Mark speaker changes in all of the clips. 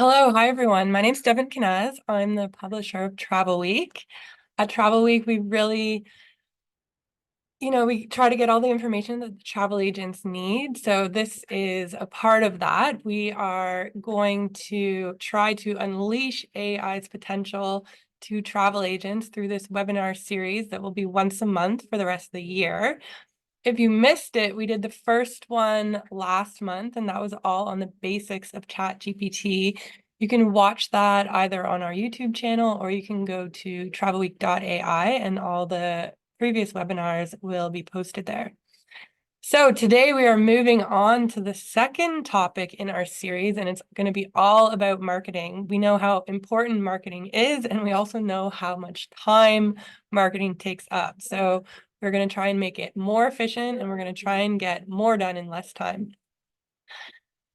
Speaker 1: Hello, hi everyone. My name's Devin Knaz. I'm the publisher of Travel Week. At Travel Week, we really, we try to get all the information that the travel agents need. So this is a part of that. We are going to try to unleash AI's potential to travel agents through this webinar series that will be once a month for the rest of the year. If you missed it, we did the first one last month, and that was all on the basics of ChatGPT. You can watch that either on our YouTube channel or you can go to travelweek.ai and all the previous webinars will be posted there. So today we are moving on to the second topic in our series, and it's going to be all about marketing. We know how important marketing is, and we also know how much time marketing takes up. So we're going to try and make it more efficient, and we're going to try and get more done in less time.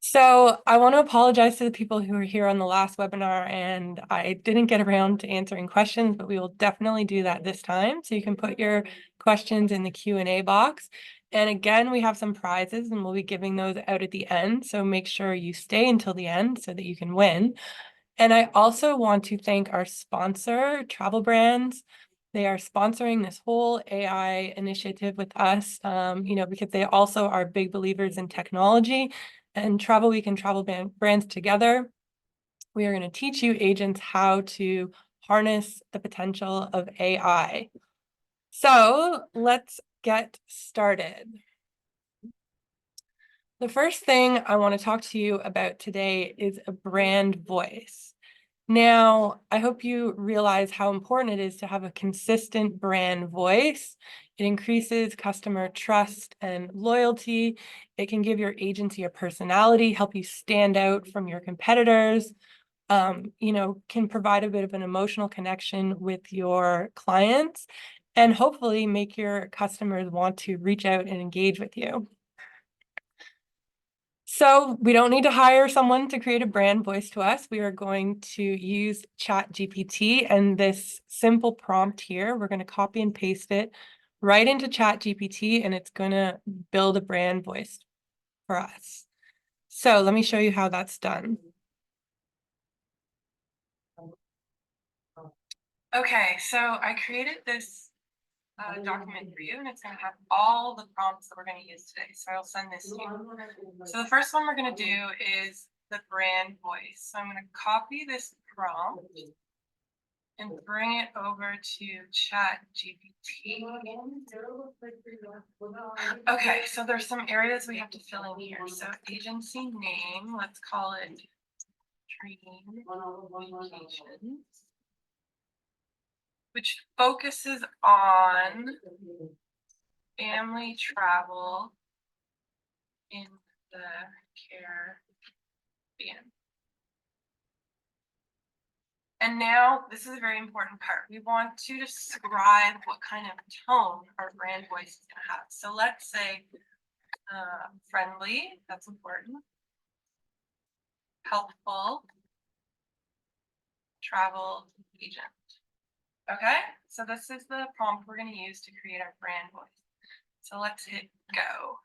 Speaker 1: So I want to apologize to the people who were here on the last webinar, and I didn't get around to answering questions, but we will definitely do that this time. So you can put your questions in the Q&A box. And again, we have some prizes and we'll be giving those out at the end. So make sure you stay until the end so that you can win. And I also want to thank our sponsor, Travel Brands. They are sponsoring this whole AI initiative with us, because they also are big believers in technology. And Travel Week and Travel Brands together, we are going to teach you agents how to harness the potential of AI. So let's get started. The first thing I want to talk to you about today is a brand voice. Now, I hope you realize how important it is to have a consistent brand voice. It increases customer trust and loyalty. It can give your agency a personality, help you stand out from your competitors, can provide a bit of an emotional connection with your clients, and hopefully make your customers want to reach out and engage with you. So we don't need to hire someone to create a brand voice to us. We are going to use ChatGPT and this simple prompt here. We're going to copy and paste it right into ChatGPT, and it's going to build a brand voice for us. So let me show you how that's done. Okay, so I created this document for you, and it's going to have all the prompts that we're going to use today. So I'll send this to you. So the first one we're going to do is the brand voice. So I'm going to copy this prompt and bring it over to ChatGPT. Okay, so there's some areas we have to fill in here. So agency name, let's call it Dream Vacations, which focuses on family travel in the Caribbean. And now this is a very important part. We want to describe what kind of tone our brand voice is going to have. So let's say friendly, that's important, helpful, travel agent. Okay, so this is the prompt we're going to use to create our brand voice. So let's hit go.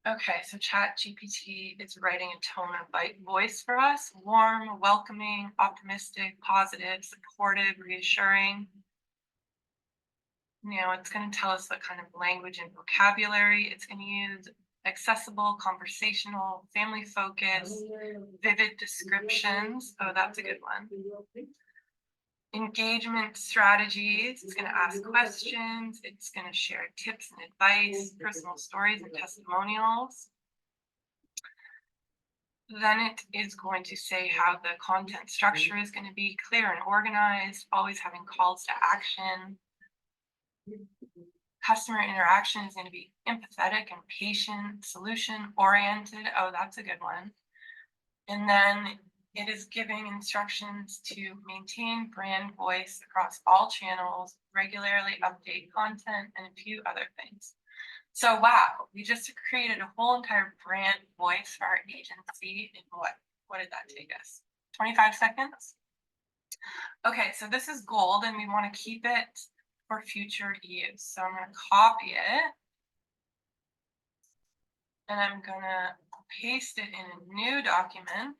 Speaker 1: Okay, so ChatGPT is writing a tone of voice for us: warm, welcoming, optimistic, positive, supportive, reassuring. Now it's going to tell us what kind of language and vocabulary it's going to use: accessible, conversational, family focused, vivid descriptions. Oh, that's a good one. Engagement strategies. It's going to ask questions. It's going to share tips and advice, personal stories and testimonials. Then it is going to say how the content structure is going to be: clear and organized, always having calls to action. Customer interaction is going to be empathetic and patient, solution oriented. Oh, that's a good one. And then it is giving instructions to maintain brand voice across all channels, regularly update content, and a few other things. So wow, we just created a whole entire brand voice for our agency in what did that take us? 25 seconds? Okay, so this is gold and we want to keep it for future use. So I'm going to copy it and I'm going to paste it in a new document.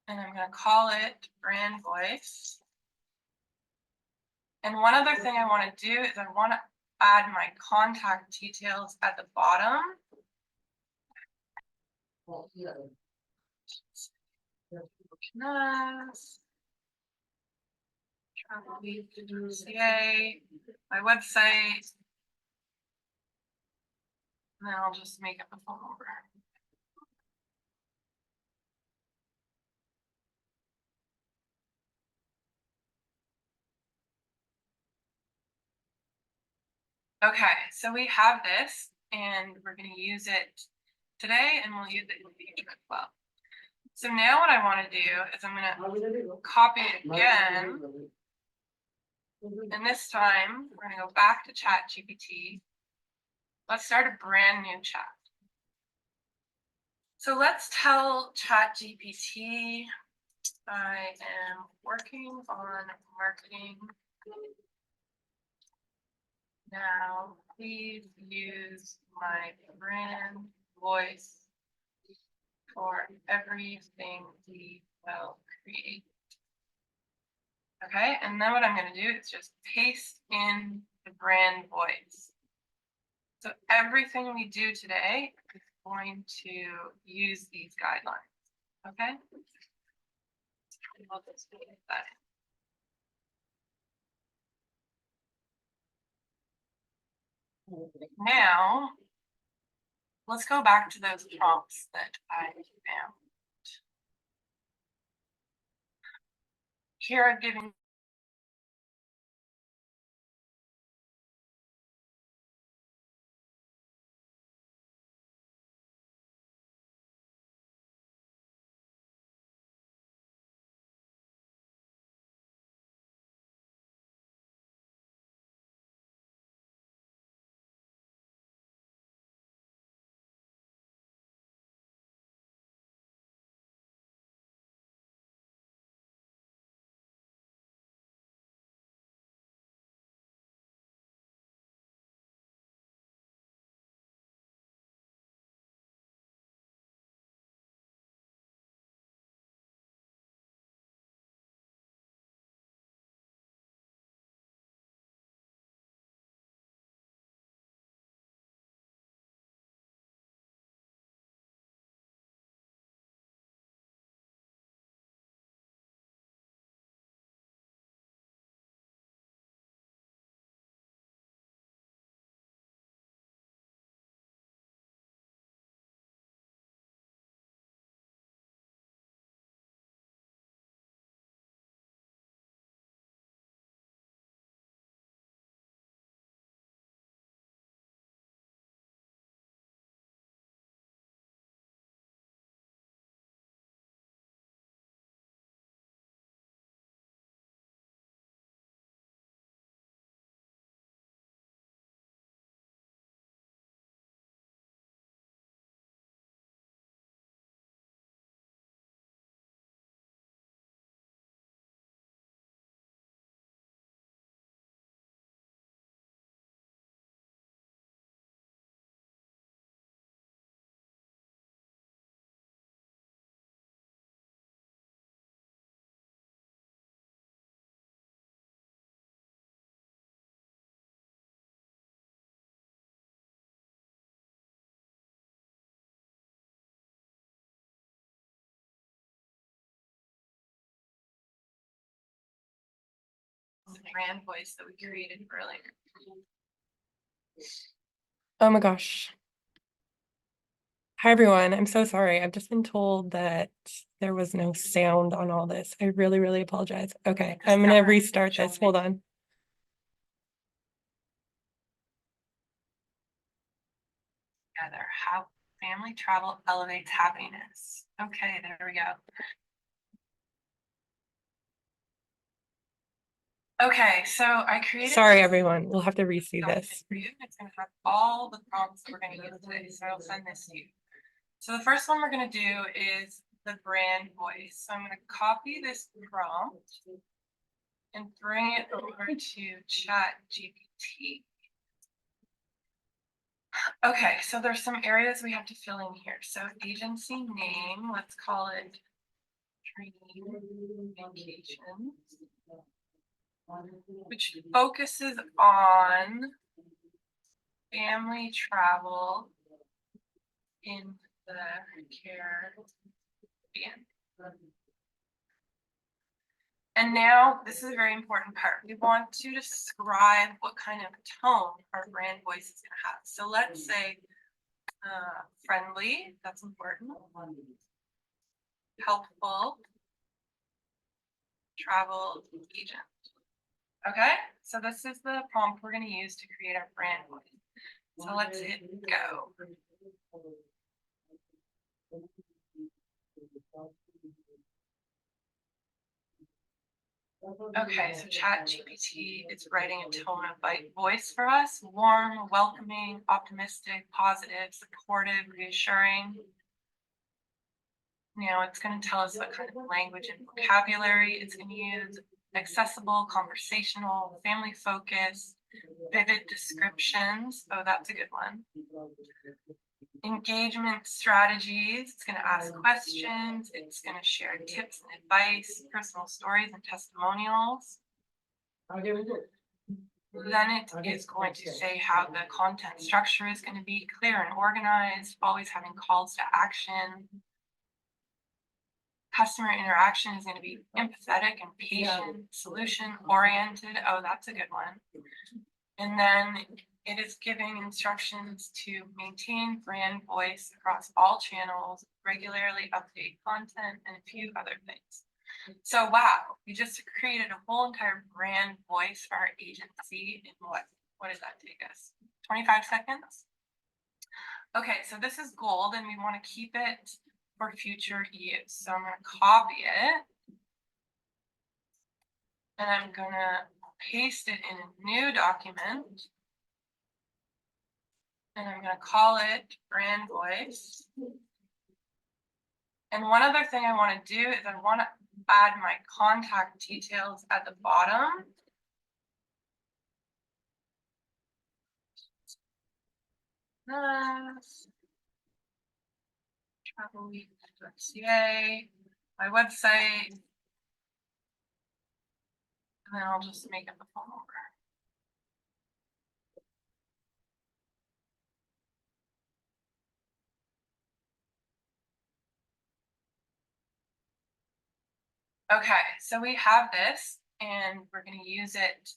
Speaker 1: And I'm going to call it brand voice. And one other thing I want to do is I want to add my contact details at the bottom. Travelweek.ca, my website, and then I'll just make up a phone number. Okay, so we have this and we're going to use it today and we'll use it in the future as well. So now what I want to do is I'm going to copy it again. And this time we're going to go back to ChatGPT. Let's start a brand new chat. So let's tell ChatGPT I am working on marketing now. Please use my brand voice for everything we will create. Okay, and then what I'm going to do is just paste in the brand voice. So everything we do today is going to use these guidelines. Okay? We'll just paste that in. Now, let's go back to those prompts that I found. Here I've given the brand voice that we created earlier. Oh my gosh. Hi everyone, I'm so sorry. I've just been told that there was no sound on all this. I really, really apologize. Okay, I'm gonna restart this. Hold on. Together, how family travel elevates happiness. Okay, there we go. Okay, so I created. Sorry, everyone. We'll have to re-see this. For you. It's going to have all the prompts that we're going to use today. So I'll send this to you. So the first one we're going to do is the brand voice. So I'm going to copy this prompt. and bring it over to ChatGPT. Okay, so there's some areas we have to fill in here. So agency name, let's call it Dream Vacations, which focuses on family travel in the Caribbean. And now this is a very important part. We want to describe what kind of tone our brand voice is going to have. So let's say friendly, that's important, helpful, travel agent. Okay, so this is the prompt we're going to use to create our brand voice. So let's hit go. Okay, so ChatGPT is writing a tone of voice for us: warm, welcoming, optimistic, positive, supportive, reassuring. Now it's going to tell us what kind of language and vocabulary it's going to use: accessible, conversational, family focused, vivid descriptions. Oh, that's a good one. Engagement strategies. It's going to ask questions. It's going to share tips and advice, personal stories and testimonials. Then it is going to say how the content structure is going to be clear and organized, always having calls to action. Customer interaction is going to be empathetic and patient, solution oriented. Oh, that's a good one. And then it is giving instructions to maintain brand voice across all channels, regularly update content, and a few other things. So wow, we just created a whole entire brand voice for our agency in what does that take us? 25 seconds? Okay, so this is gold and we want to keep it for future use. So I'm going to copy it and I'm going to paste it in a new document. And I'm going to call it brand voice. And one other thing I want to do is I want to add my contact details at the bottom. Travelweek.ca, my website, and then I'll just make up the phone number. Okay, so we have this and we're going to use it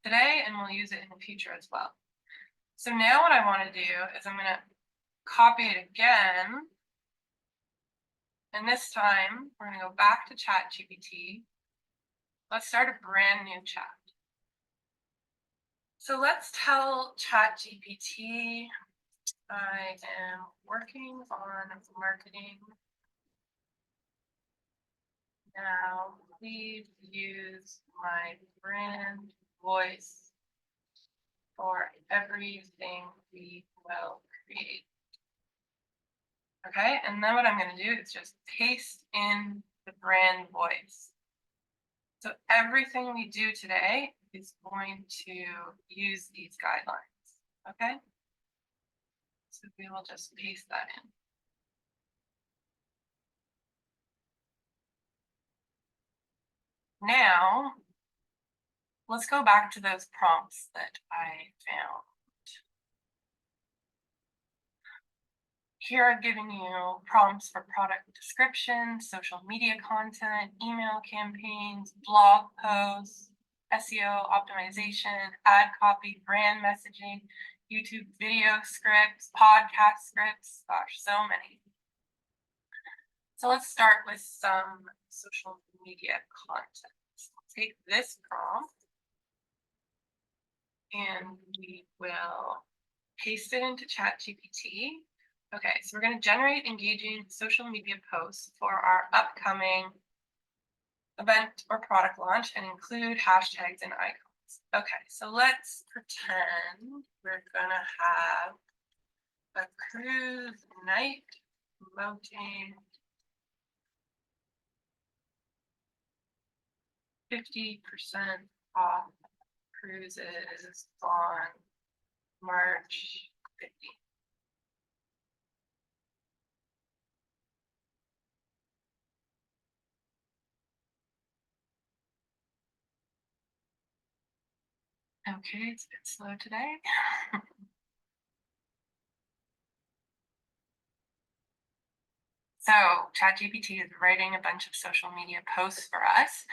Speaker 1: today and we'll use it in the future as well. So now what I want to do is I'm going to copy it again. And this time we're going to go back to ChatGPT. Let's start a brand new chat. So let's tell ChatGPT I am working on marketing now. Please use my brand voice for everything we will create. Okay, and then what I'm going to do is just paste in the brand voice. So everything we do today is going to use these guidelines. Okay, so we will just paste that in. Now, let's go back to those prompts that I found. Here I've given you prompts for product descriptions, social media content, email campaigns, blog posts, SEO optimization, ad copy, brand messaging, YouTube video scripts, podcast scripts, gosh, so many. So let's start with some social media content. So take this prompt and we will paste it into ChatGPT. Okay, so we're going to generate engaging social media posts for our upcoming event or product launch and include hashtags and icons. Okay, so let's pretend we're going to have a cruise night promoting 50% off cruises on March 15th. Okay, it's a bit slow today. So ChatGPT is writing a bunch of social media posts for us.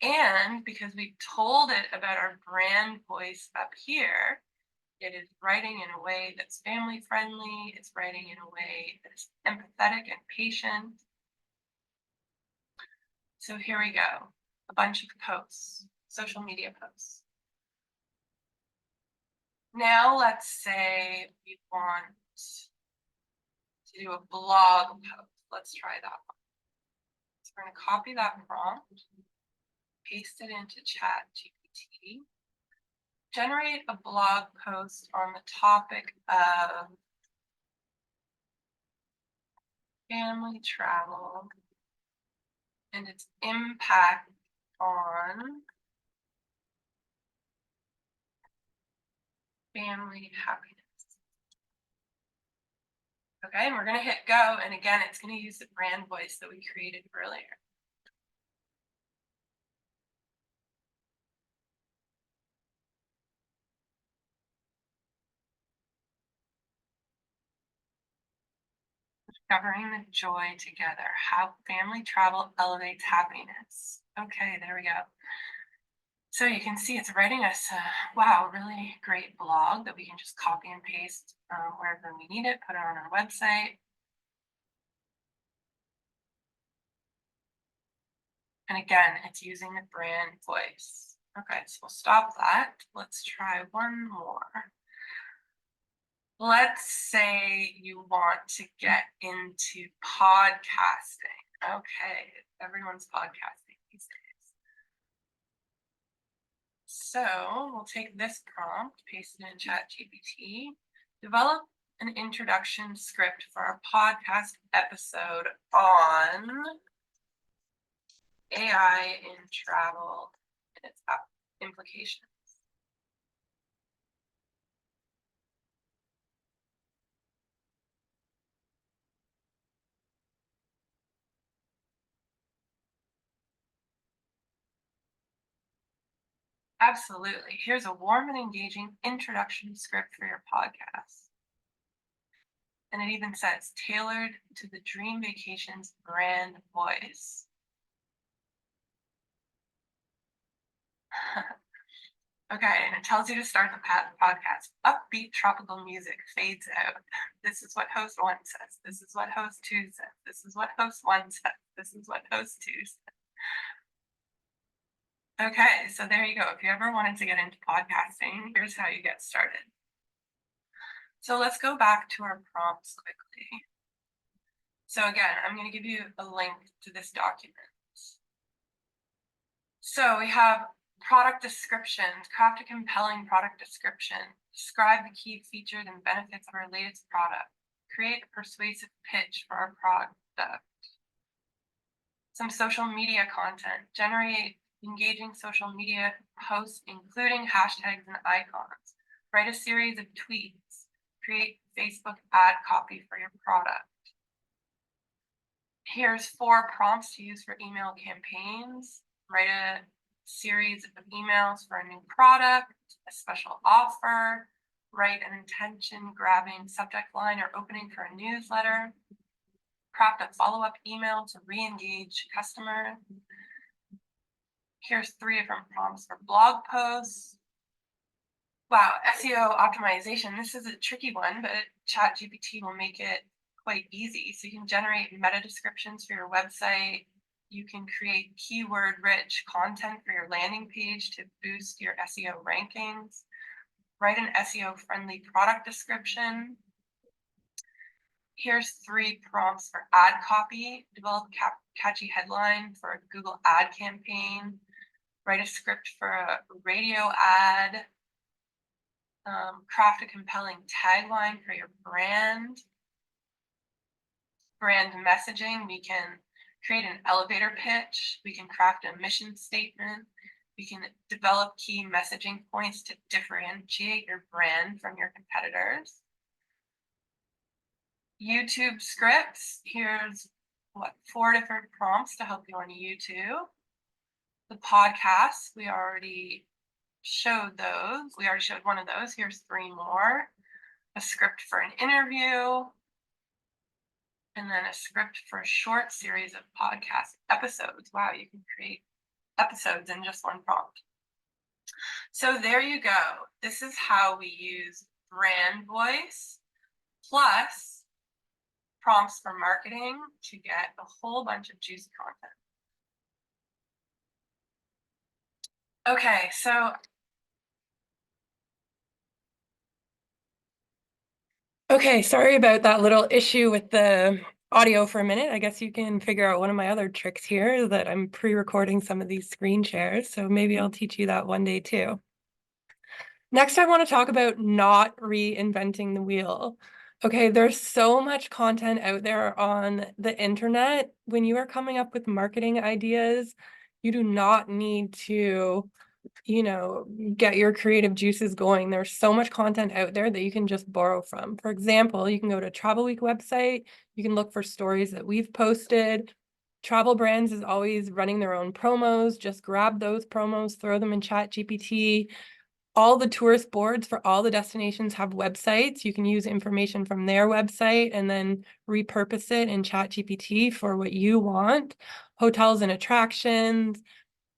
Speaker 1: And because we told it about our brand voice up here, it is writing in a way that's family friendly. It's writing in a way that's empathetic and patient. So here we go. A bunch of posts, social media posts. Now let's say we want to do a blog post. Let's try that one. So we're going to copy that prompt, paste it into ChatGPT, generate a blog post on the topic of family travel and its impact on family happiness. Okay, and we're going to hit go. And again, it's going to use the brand voice that we created earlier. Discovering the joy together, how family travel elevates happiness. Okay, there we go. So you can see it's writing us a, wow, really great blog that we can just copy and paste wherever we need it, put it on our website. And again, it's using the brand voice. Okay, so we'll stop that. Let's try one more. Let's say you want to get into podcasting. Okay, everyone's podcasting these days. So we'll take this prompt, paste it in ChatGPT, develop an introduction script for our podcast episode on AI in travel and its implications. Absolutely. Here's a warm and engaging introduction script for your podcast. And it even says tailored to the Dream Vacations brand voice. Okay, and it tells you to start the podcast. Upbeat tropical music fades out. This is what host one says. This is what host two says. This is what host one says. This is what host two says. Okay, so there you go. If you ever wanted to get into podcasting, here's how you get started. So let's go back to our prompts quickly. So again, I'm going to give you a link to this document. So we have product descriptions, craft a compelling product description, describe the key features and benefits of our latest product, create a persuasive pitch for our product, some social media content, generate engaging social media posts, including hashtags and icons, write a series of tweets, create Facebook ad copy for your product. Here's 4 prompts to use for email campaigns. Write a series of emails for a new product, a special offer, write an intention grabbing subject line or opening for a newsletter, craft a follow-up email to re-engage customers. Here's 3 different prompts for blog posts. Wow, SEO optimization. This is a tricky one, but ChatGPT will make it quite easy. So you can generate meta descriptions for your website. You can create keyword-rich content for your landing page to boost your SEO rankings. Write an SEO-friendly product description. Here's 3 prompts for ad copy. Develop a catchy headline for a Google ad campaign. Write a script for a radio ad. Craft a compelling tagline for your brand. Brand messaging, we can create an elevator pitch. We can craft a mission statement. We can develop key messaging points to differentiate your brand from your competitors. YouTube scripts. Here's 4 different prompts to help you on YouTube. The podcasts, we already showed those. We already showed one of those. Here's 3 more. A script for an interview, and then a script for a short series of podcast episodes. Wow, you can create episodes in just one prompt. So there you go. This is how we use brand voice plus prompts for marketing to get a whole bunch of juicy content. Okay, so sorry about that little issue with the audio for a minute. I guess you can figure out one of my other tricks here that I'm pre-recording some of these screen shares. So maybe I'll teach you that one day too. Next, I want to talk about not reinventing the wheel. Okay, there's so much content out there on the internet. When you are coming up with marketing ideas, you do not need to, get your creative juices going. There's so much content out there that you can just borrow from. For example, you can go to Travelweek website. You can look for stories that we've posted. Travel Brands is always running their own promos. Just grab those promos, throw them in ChatGPT. All the tourist boards for all the destinations have websites. You can use information from their website and then repurpose it in ChatGPT for what you want. Hotels and attractions.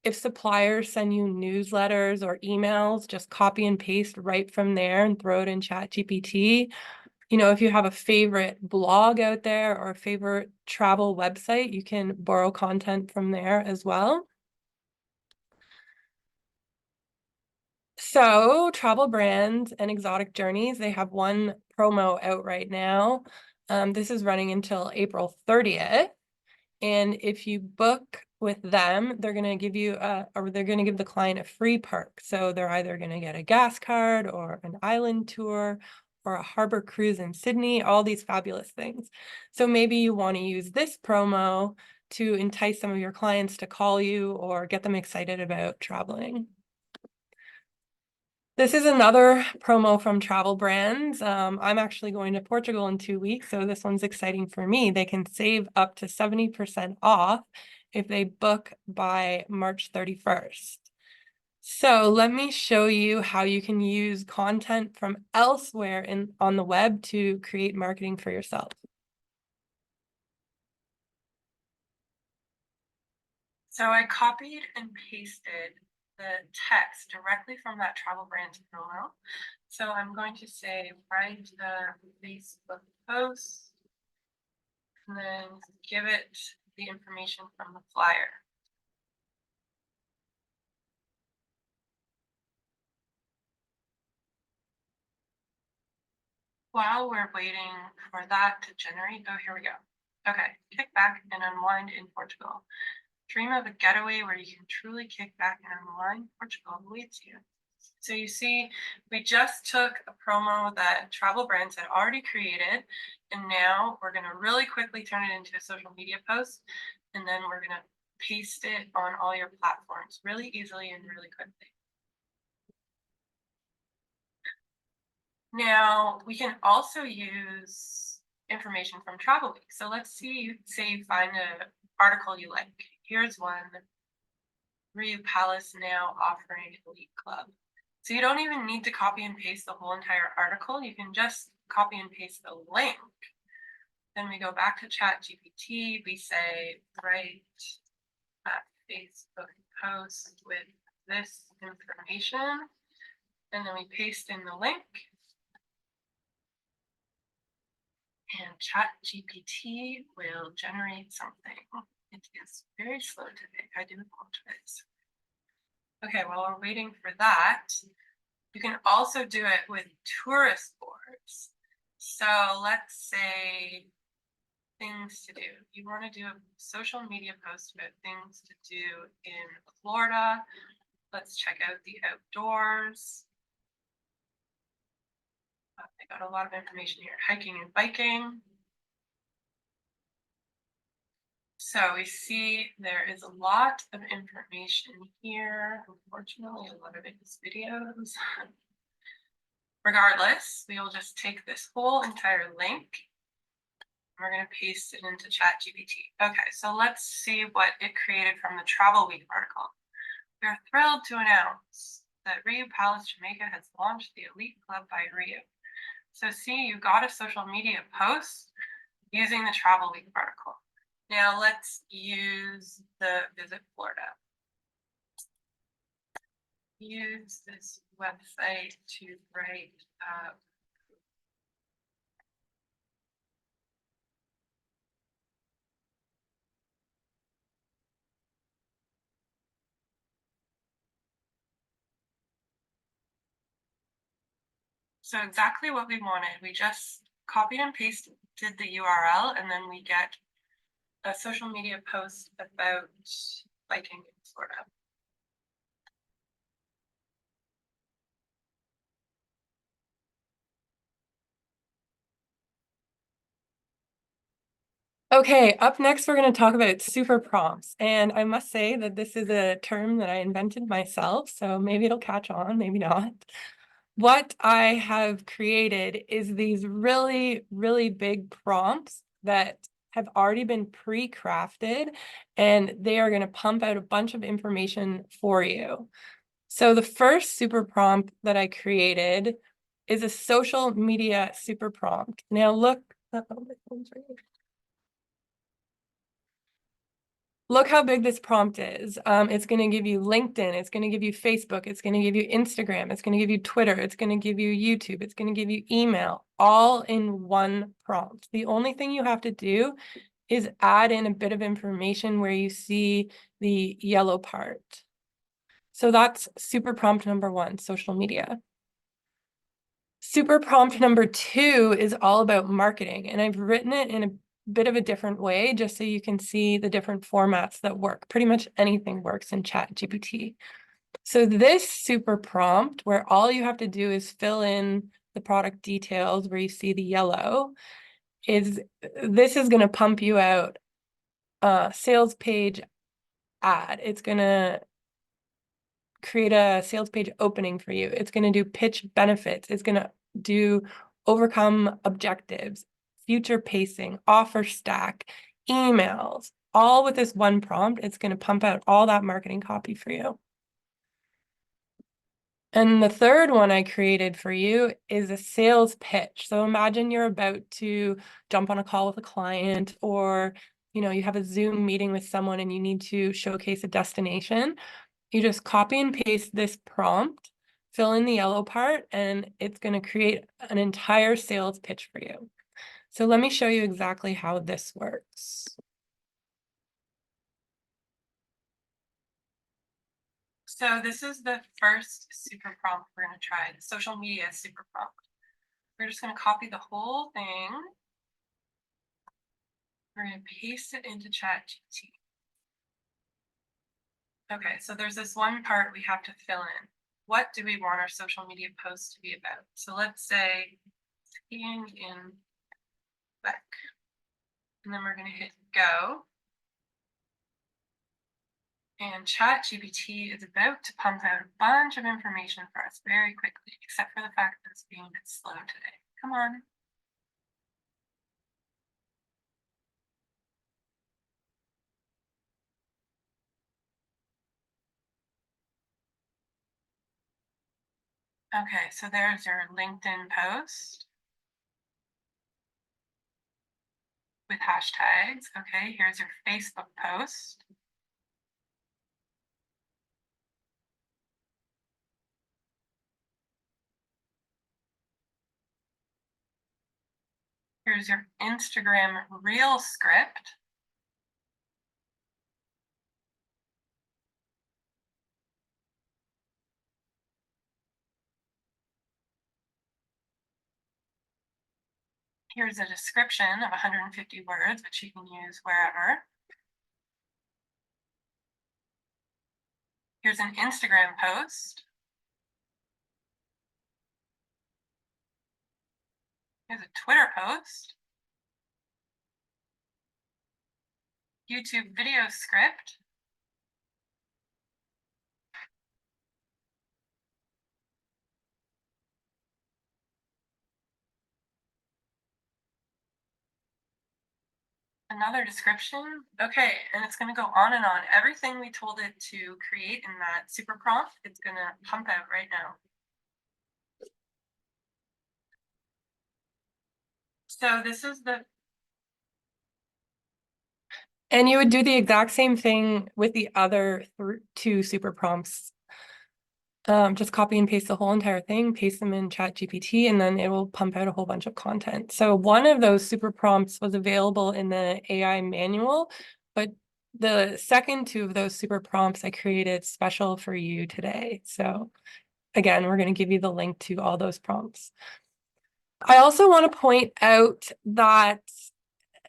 Speaker 1: If suppliers send you newsletters or emails, just copy and paste right from there and throw it in ChatGPT. If you have a favorite blog out there or a favorite travel website, you can borrow content from there as well. So Travel Brands and Exotic Journeys, they have one promo out right now. This is running until April 30th. And if you book with them, they're going to give you or they're going to give the client a free perk. So they're either going to get a gas card or an island tour or a harbor cruise in Sydney, all these fabulous things. So maybe you want to use this promo to entice some of your clients to call you or get them excited about traveling. This is another promo from Travel Brands. I'm actually going to Portugal in 2 weeks, so this one's exciting for me. They can save up to 70% off if they book by March 31st. So let me show you how you can use content from elsewhere on the web to create marketing for yourself. So I copied and pasted the text directly from that Travel Brands promo. So I'm going to say, write a Facebook post, and then give it the information from the flyer. While we're waiting for that to generate, oh, here we go. Okay, kick back and unwind in Portugal. Dream of a getaway where you can truly kick back and unwind. Portugal awaits you. So you see, we just took a promo that Travel Brands had already created, and now we're going to really quickly turn it into a social media post, and then we're going to paste it on all your platforms really easily and really quickly. Now, we can also use information from Travelweek. So let's say you find an article you like. Here's one, Rio Palace now offering Elite Club. So you don't even need to copy and paste the whole entire article. You can just copy and paste the link. Then we go back to ChatGPT. We say, write a Facebook post with this information. And then we paste in the link. And ChatGPT will generate something. It is very slow today. I do apologize. Okay, while we're waiting for that, you can also do it with tourist boards. So let's say things to do. You want to do a social media post about things to do in Florida. Let's check out the outdoors. I got a lot of information here. Hiking and biking. So we see there is a lot of information here. Unfortunately, a lot of it is videos. Regardless, we will just take this whole entire link. We're going to paste it into ChatGPT. Okay, so let's see what it created from the Travelweek article. We are thrilled to announce that Rio Palace Jamaica has launched the Elite Club by Rio. So see, you got a social media post using the Travelweek article. Now let's use the Visit Florida. Use this website to write so exactly what we wanted. We just copied and pasted the URL, and then we get a social media post about biking in Florida. Okay, up next, we're going to talk about super prompts. And I must say that this is a term that I invented myself, so maybe it'll catch on, maybe not. What I have created is these really, really big prompts that have already been pre-crafted, and they are going to pump out a bunch of information for you. So the first super prompt that I created is a social media super prompt. Now look, my phone's ringing. Look how big this prompt is. It's going to give you LinkedIn. It's going to give you Facebook. It's going to give you Instagram. It's going to give you Twitter. It's going to give you YouTube. It's going to give you email, all in one prompt. The only thing you have to do is add in a bit of information where you see the yellow part. So that's super prompt number one, social media. Super prompt number two is all about marketing, and I've written it in a bit of a different way just so you can see the different formats that work. Pretty much anything works in ChatGPT. So this super prompt, where all you have to do is fill in the product details where you see the yellow, this is going to pump you out a sales page ad. It's going to create a sales page opening for you. It's going to do pitch benefits. It's going to do overcome objectives, future pacing, offer stack, emails, all with this one prompt. It's going to pump out all that marketing copy for you. And the third one I created for you is a sales pitch. So imagine you're about to jump on a call with a client, or you have a Zoom meeting with someone and you need to showcase a destination. You just copy and paste this prompt, fill in the yellow part, and it's going to create an entire sales pitch for you. So let me show you exactly how this works. So this is the first super prompt we're going to try, the social media super prompt. We're just going to copy the whole thing. We're going to paste it into ChatGPT. Okay, so there's this one part we have to fill in. What do we want our social media post to be about? So let's say skiing in Quebec. And then we're going to hit go. And ChatGPT is about to pump out a bunch of information for us very quickly, except for the fact that it's being a bit slow today. Come on. Okay, so there's your LinkedIn post with hashtags. Okay, here's your Facebook post. Here's your Instagram reel script. Here's a description of 150 words, which you can use wherever. Here's an Instagram post. Here's a Twitter post. YouTube video script. Another description. Okay, and it's going to go on and on. Everything we told it to create in that super prompt, it's going to pump out right now. So this is the, and you would do the exact same thing with the other two super prompts. Just copy and paste the whole entire thing, paste them in ChatGPT, and then it will pump out a whole bunch of content. So one of those super prompts was available in the AI manual, but the second two of those super prompts I created special for you today. So again, we're going to give you the link to all those prompts. I also want to point out that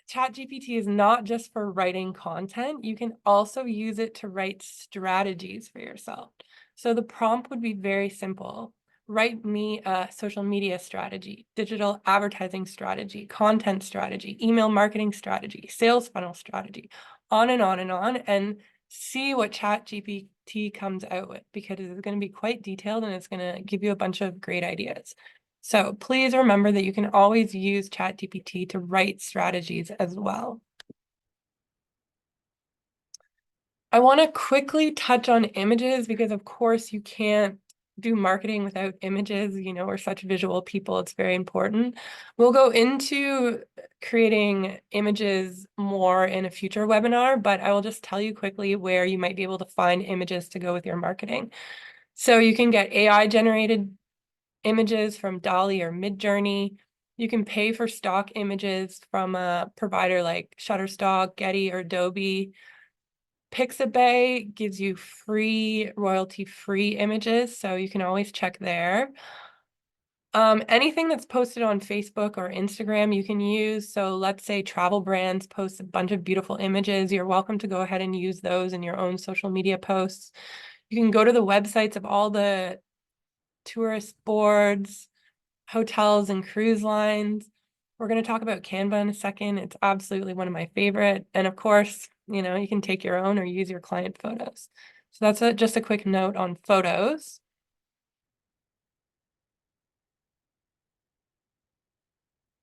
Speaker 1: ChatGPT is not just for writing content. You can also use it to write strategies for yourself. So the prompt would be very simple. Write me a social media strategy, digital advertising strategy, content strategy, email marketing strategy, sales funnel strategy, on and on and on, and see what ChatGPT comes out with, because it's going to be quite detailed and it's going to give you a bunch of great ideas. So please remember that you can always use ChatGPT to write strategies as well. I want to quickly touch on images because, of course, you can't do marketing without images. You know, we're such visual people. It's very important. We'll go into creating images more in a future webinar, but I will just tell you quickly where you might be able to find images to go with your marketing. So you can get AI generated images from DALL-E or Midjourney. You can pay for stock images from a provider like Shutterstock, Getty, or Adobe. Pixabay gives you free, royalty-free images, so you can always check there. Anything that's posted on Facebook or Instagram you can use. So let's say travel brands post a bunch of beautiful images. You're welcome to go ahead and use those in your own social media posts. You can go to the websites of all the tourist boards, hotels, and cruise lines. We're going to talk about Canva in a second. It's absolutely one of my favorite. And of course, you know, you can take your own or use your client photos. So that's just a quick note on photos.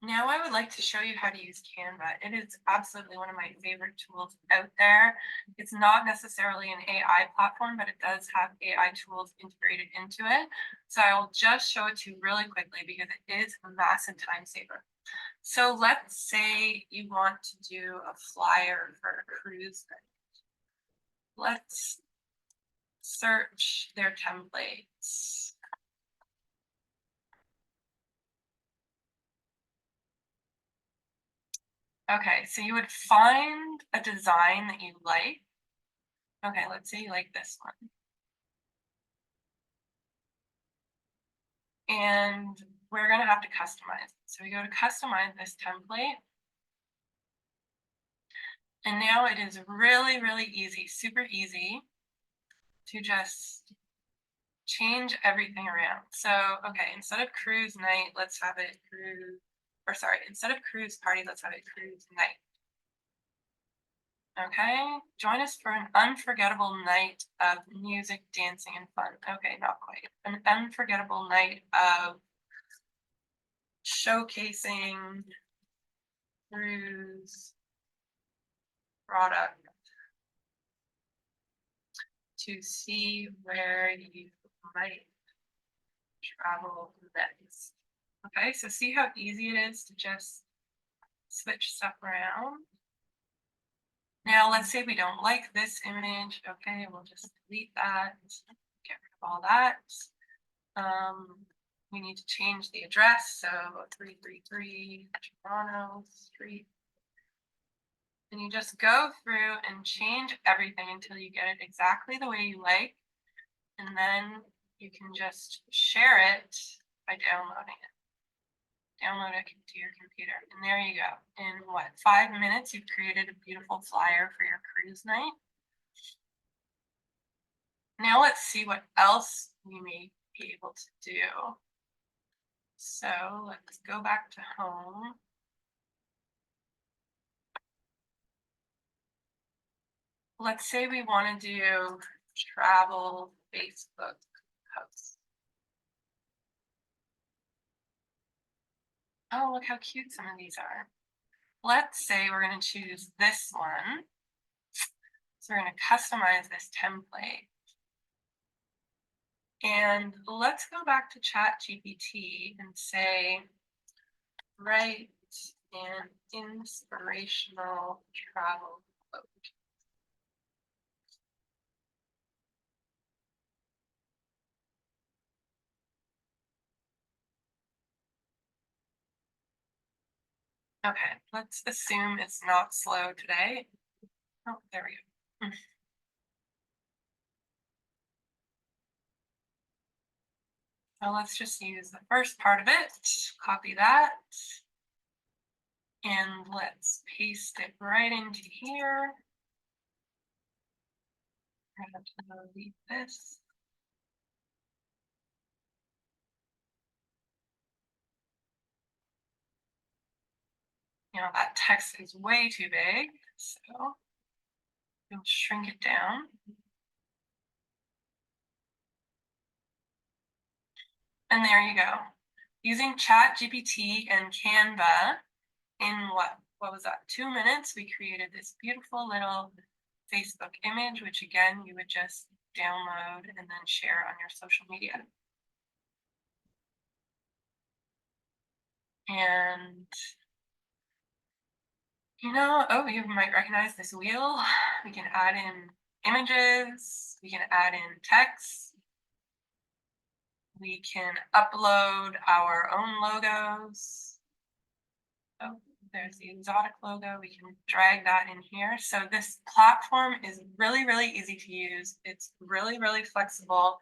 Speaker 1: Now I would like to show you how to use Canva. It is absolutely one of my favorite tools out there. It's not necessarily an AI platform, but it does have AI tools integrated into it. So I will just show it to you really quickly because it is a massive time saver. So let's say you want to do a flyer for a cruise. Let's search their templates. Okay, so you would find a design that you like. Okay, let's say you like this one. And we're going to have to customize it. So we go to customize this template. And now it is really, really easy, super easy to just change everything around. So, okay, instead of cruise night, let's have it cruise, or sorry, instead of cruise party, let's have it cruise night. Okay, join us for an unforgettable night of music, dancing, and fun. Okay, not quite. An unforgettable night of showcasing cruise product to see where you might travel next. Okay, so see how easy it is to just switch stuff around. Now, let's say we don't like this image. Okay, we'll just delete that, get rid of all that. We need to change the address, so 333 Toronto Street. And you just go through and change everything until you get it exactly the way you like. And then you can just share it by downloading it. Download it to your computer. And there you go. In what, 5 minutes, you've created a beautiful flyer for your cruise night. Now let's see what else we may be able to do. So let's go back to home. let's say we want to do travel Facebook posts. Oh, look how cute some of these are. Let's say we're going to choose this one. So we're going to customize this template. And let's go back to ChatGPT and say, write an inspirational travel quote. Okay, let's assume it's not slow today. Oh, there we go. So let's just use the first part of it, copy that, and let's paste it right into here. I'm going to delete this. You know, that text is way too big, so we'll shrink it down. And there you go. Using ChatGPT and Canva, in what was that, 2 minutes, we created this beautiful little Facebook image, which again, you would just download and then share on your social media. And you know, oh, you might recognize this wheel. We can add in images, we can add in text, we can upload our own logos. Oh, there's the exotic logo. We can drag that in here. So this platform is really, really easy to use. It's really, really flexible.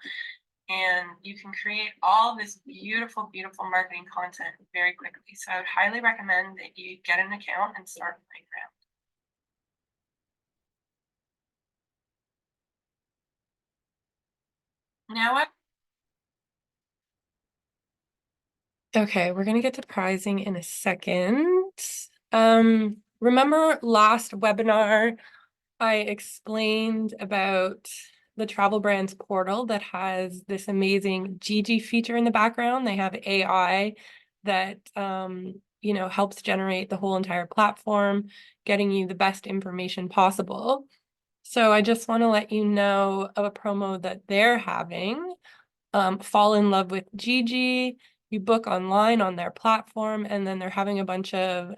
Speaker 1: And you can create all this beautiful, beautiful marketing content very quickly. So I would highly recommend that you get an account and start playing around. Now what? Okay, we're gonna get to pricing in a second. Remember last webinar, I explained about the Travel Brands portal that has this amazing Gigi feature in the background. They have AI that you know, helps generate the whole entire platform, getting you the best information possible. So I just want to let you know of a promo that they're having. Fall in love with Gigi. You book online on their platform, and then they're having a bunch of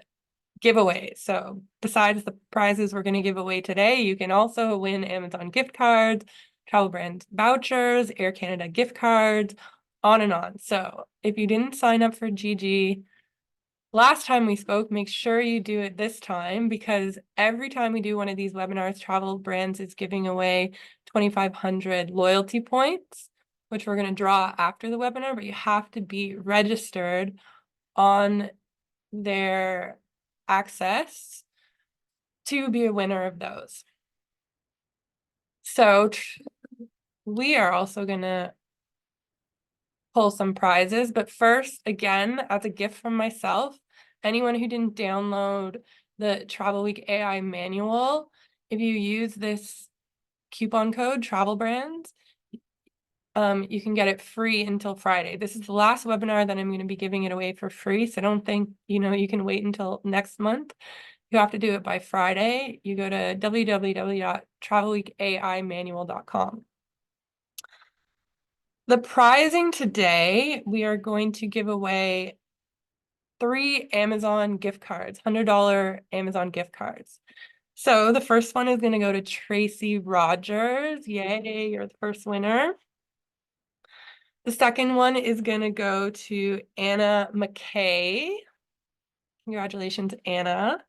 Speaker 1: giveaways. So besides the prizes we're going to give away today, you can also win Amazon gift cards, Travel Brand vouchers, Air Canada gift cards, on and on. So if you didn't sign up for Gigi last time we spoke, make sure you do it this time, because every time we do one of these webinars, Travel Brands is giving away 2,500 loyalty points, which we're going to draw after the webinar, but you have to be registered on their access to be a winner of those. So we are also going to pull some prizes, but first, again, as a gift from myself, anyone who didn't download the Travelweek AI manual, if you use this coupon code Travel Brands, you can get it free until Friday. This is the last webinar that I'm going to be giving it away for free, so don't think, you know, you can wait until next month. You have to do it by Friday. You go to www.travelweekaimanual.com. The prizing today, we are going to give away 3 Amazon gift cards, $100 Amazon gift cards. So the first one is going to go to Tracy Rogers. Yay, you're the first winner. The second one is going to go to Anna McKay. Congratulations, Anna.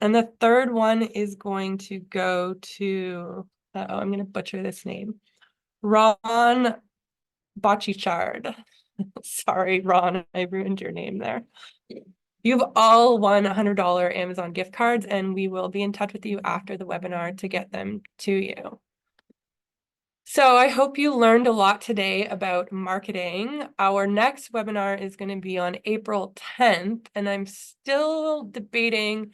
Speaker 1: And the third one is going to go to, I'm going to butcher this name, Ron Boccichard. Sorry, Ron, I ruined your name there. You've all won $100 Amazon gift cards, and we will be in touch with you after the webinar to get them to you. So I hope you learned a lot today about marketing. Our next webinar is going to be on April 10th, and I'm still debating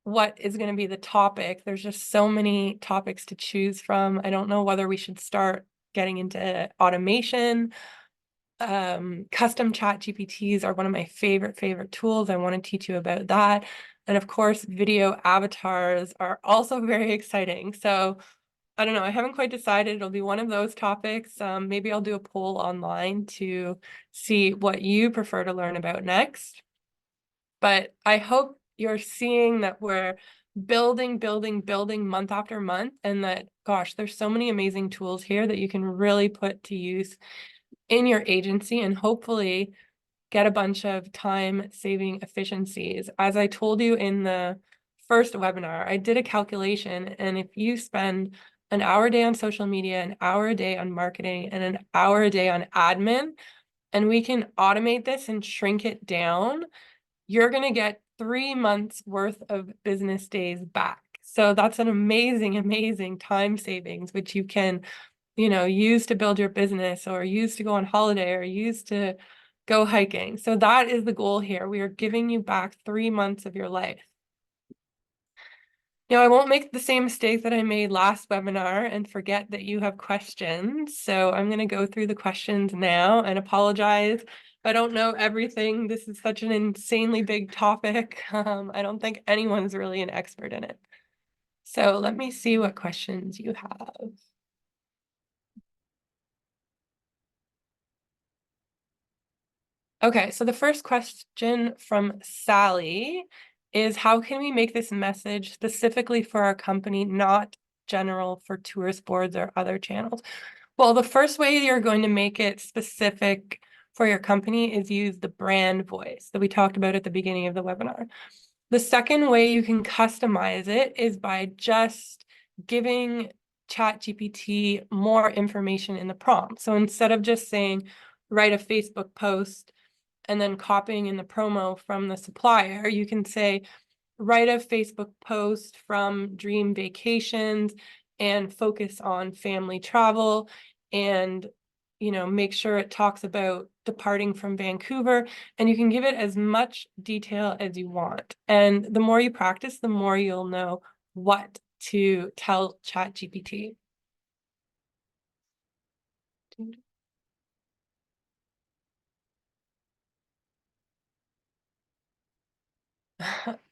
Speaker 1: what is going to be the topic. There's just so many topics to choose from. I don't know whether we should start getting into automation. Custom chat GPTs are one of my favorite tools. I want to teach you about that. And of course, video avatars are also very exciting. So I don't know, I haven't quite decided. It'll be one of those topics. Maybe I'll do a poll online to see what you prefer to learn about next. But I hope you're seeing that we're building month after month, and that, gosh, there's so many amazing tools here that you can really put to use in your agency and hopefully get a bunch of time-saving efficiencies. As I told you in the first webinar, I did a calculation, and if you spend an hour a day on social media, an hour a day on marketing, and an hour a day on admin, and we can automate this and shrink it down, you're going to get 3 months worth of business days back. So that's an amazing time savings, which you can, use to build your business or use to go on holiday or use to go hiking. So that is the goal here. We are giving you back 3 months of your life. I won't make the same mistake that I made last webinar and forget that you have questions. So I'm going to go through the questions now and apologize if I don't know everything. This is such an insanely big topic. I don't think anyone's really an expert in it. So let me see what questions you have. Okay, so the first question from Sally is, how can we make this message specifically for our company, not general for tourist boards or other channels? Well, the first way you're going to make it specific for your company is use the brand voice that we talked about at the beginning of the webinar. The second way you can customize it is by just giving ChatGPT more information in the prompt. So instead of just saying, write a Facebook post and then copying in the promo from the supplier, you can say, write a Facebook post from Dream Vacations and focus on family travel, and make sure it talks about departing from Vancouver, and you can give it as much detail as you want. And the more you practice, the more you'll know what to tell ChatGPT.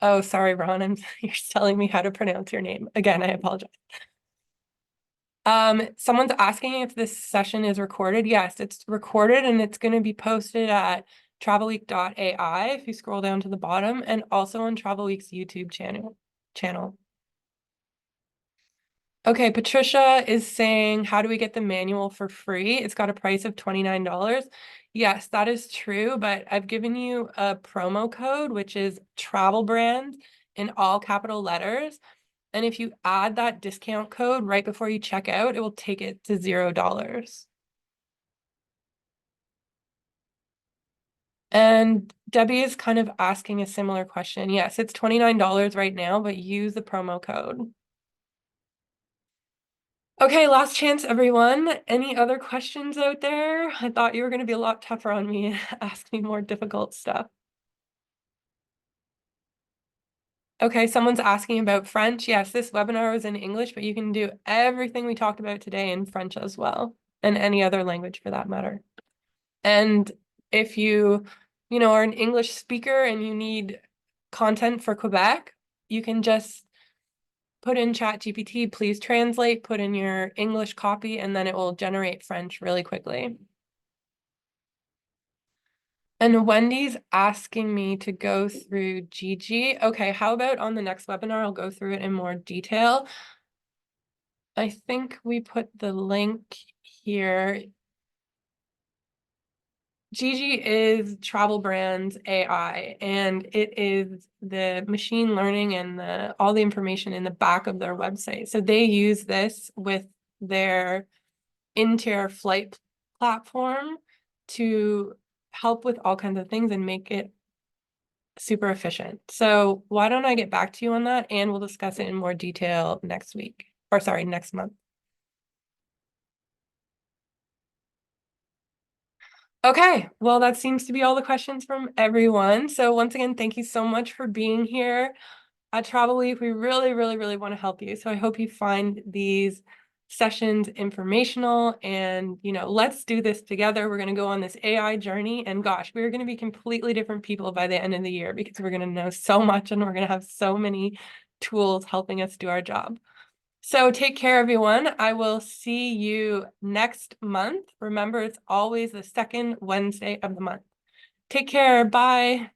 Speaker 1: Oh, sorry, Ron. You're telling me how to pronounce your name. Again, I apologize. Someone's asking if this session is recorded. Yes, it's recorded and it's going to be posted at travelweek.ai if you scroll down to the bottom, and also on Travelweek's YouTube channel. Okay, Patricia is saying, how do we get the manual for free? It's got a price of $29. Yes, that is true, but I've given you a promo code, which is travel brand in all capital letters. And if you add that discount code right before you check out, it will take it to $0. And Debbie is kind of asking a similar question. Yes, it's $29 right now, but use the promo code. Okay, last chance, everyone. Any other questions out there? I thought you were going to be a lot tougher on me and ask me more difficult stuff. Okay, someone's asking about French. Yes, this webinar was in English, but you can do everything we talked about today in French as well, and any other language for that matter. And if you are an English speaker and you need content for Quebec, you can just put in ChatGPT, please translate, put in your English copy, and then it will generate French really quickly. And Wendy's asking me to go through Gigi. Okay, how about on the next webinar, I'll go through it in more detail. I think we put the link here. Gigi is Travel Brands AI, and it is the machine learning and all the information in the back of their website. So they use this with their interior flight platform to help with all kinds of things and make it super efficient. So why don't I get back to you on that, and we'll discuss it in more detail next week, or sorry, next month. Okay, well, that seems to be all the questions from everyone. So once again, thank you so much for being here. at Travel Week, we really, really, really want to help you. So I hope you find these sessions informational and, let's do this together. We're going to go on this AI journey, and gosh, we're going to be completely different people by the end of the year because we're going to know so much and we're going to have so many tools helping us do our job. So take care, everyone. I will see you next month. Remember, it's always the second Wednesday of the month. Take care. Bye.